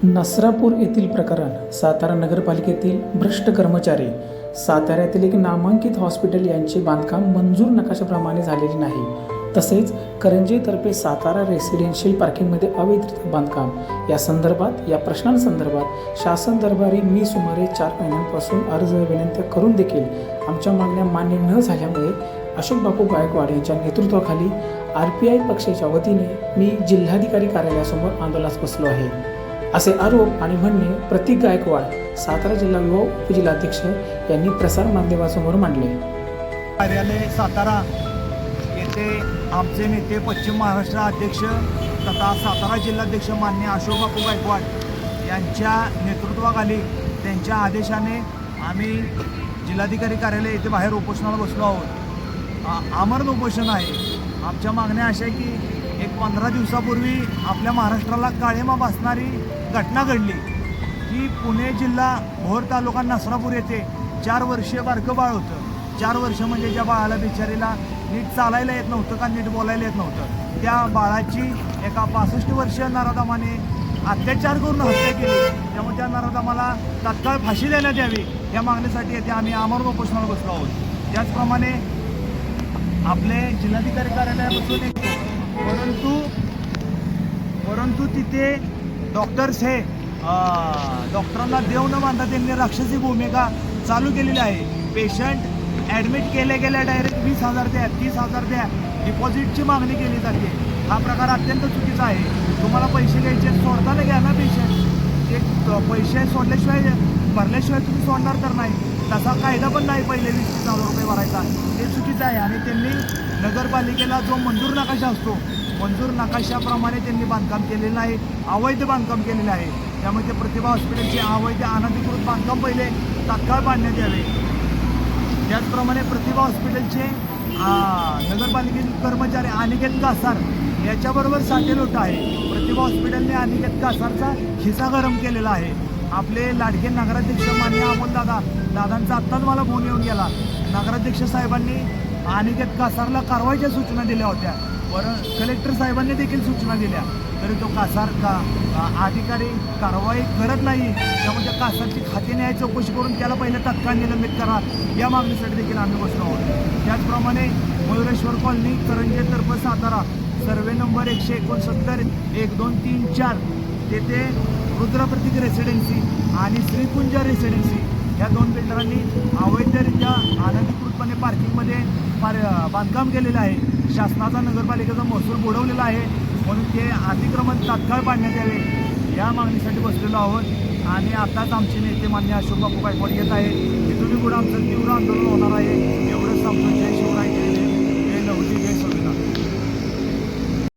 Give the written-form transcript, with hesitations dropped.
नसरापूर येथील प्रकरण. सातारा नगरपालिकेतील भ्रष्ट कर्मचारी. साताऱ्यातील एक नामांकित हॉस्पिटल यांचे बांधकाम मंजूर नकाशाप्रमाणे झालेले नाही. तसेच करंजेतर्फे सातारा रेसिडेन्शियल पार्किंगमध्ये अवैध बांधकाम या संदर्भात या प्रश्नांसंदर्भात शासन दरबारी मी सुमारे 4 महिन्यांपासून अर्ज विनंत्या करून देखील आमच्या मागण्या मान्य न झाल्यामुळे अशोक बापू गायकवाड यांच्या नेतृत्वाखाली RPI पक्षाच्या वतीने मी जिल्हाधिकारी कार्यालयासमोर आंदोलनास बसलो आहे, असे आरोप आणि म्हणणे प्रतीक गायकवाड, सातारा जिल्हा युवा उपजिल्हाध्यक्ष यांनी प्रसार माध्यमासमोर मांडले. कार्यालय सातारा येथे आमचे नेते पश्चिम महाराष्ट्र अध्यक्ष तथा सातारा जिल्हाध्यक्ष माननीय अशोक बापू गायकवाड यांच्या नेतृत्वाखाली त्यांच्या आदेशाने आम्ही जिल्हाधिकारी कार्यालय येथे बाहेर उपोषणाला बसलो आहोत. आमरण उपोषण आहे. आमच्या मागण्या अशा आहे की एक 15 दिवसापूर्वी आपल्या महाराष्ट्राला काळेमा बसणारी घटना घडली की पुणे जिल्हा भोर तालुका नसरापूर येथे 4 वर्षीय बारकं बाळ होतं. 4 वर्ष म्हणजे ज्या बाळाला बिचारीला नीट चालायला येत नव्हतं का नीट बोलायला येत नव्हतं, त्या बाळाची एका 65 वर्षीय नराधमाने अत्याचार करून हत्या केली. त्यामुळे त्या नराधमाला तात्काळ फाशी देण्यात यावी या मागणीसाठी येथे आम्ही आमरण उपोषणाला बसलो आहोत. त्याचप्रमाणे आपले जिल्हाधिकारी कार्यालयापासून परंतु तिथे डॉक्टर्स हे डॉक्टरांना देव न मानता त्यांनी राक्षसी भूमिका चालू केलेली आहे. पेशंट ॲडमिट गेल्या डायरेक्ट 20,000 द्या, 30,000 द्या, डिपॉझिटची मागणी केली जाते. हा प्रकार अत्यंत चुकीचा आहे. तुम्हाला पैसे घ्यायचे सोडताना घ्या ना पेशंट. ते पैसे सोडल्याशिवाय भरल्याशिवाय तुम्ही सोडणार तर नाही. तसा कायदा पण नाही पहिले 20,000 रुपये भरायचा. हे चुकीचं आहे. आणि त्यांनी नगरपालिकेला जो मंजूर नकाशा असतो, मंजूर नकाशाप्रमाणे त्यांनी बांधकाम केलेलं आहे, अवैध बांधकाम केलेलं आहे. त्यामुळे ते प्रतिभा हॉस्पिटलचे अवैध अनधिकृत बांधकाम पहिले तात्काळ पाडण्यात यावे. त्याचप्रमाणे प्रतिभा हॉस्पिटलचे नगरपालिकेतील कर्मचारी अनिकेत कासार याच्याबरोबर साठेलोट आहे. प्रतिभा हॉस्पिटलने अनिकेत कासारचा खिसा गरम केलेला आहे. आपले लाडके नगराध्यक्ष माननीय अमोल दादांचा आत्ताच मला फोन येऊन गेला. नगराध्यक्ष साहेबांनी अनिकेत कासारला कारवाईच्या सूचना दिल्या होत्या. कलेक्टर साहेबांनी देखील सूचना दिल्या, तरी तो कासार अधिकारी कारवाई करत नाही. त्यामुळे त्या कासारची खाते न्याय चौकशी करून त्याला पहिले तात्काळ निलंबित करा या मागणीसाठी देखील आम्ही बसलो आहोत. त्याचप्रमाणे मयुरेश्वर कॉलनी करंजेतर्फे सातारा सर्वे नंबर 169 1 2 3 4 तेथे रुद्रप्रतीक रेसिडेन्सी आणि श्रीकुंज रेसिडेन्सी या 2 बिल्डरांनी अवैधरित्या अनधिकृतपणे पार्किंगमध्ये बांधकाम केलेलं आहे. शासनाचा नगरपालिकेचा महसूल बुडवलेला आहे. म्हणून ते अतिक्रमण तात्काळ पाडण्यात यावे या मागणीसाठी बसलेलो आहोत. आणि आताच आमचे नेते माननीय अशोक बापू गायकवाड येत आहे. इथूनही पुढे आमचं तीव्र आंदोलन होणार आहे. एवढंच सांगतो. जय शिवराय.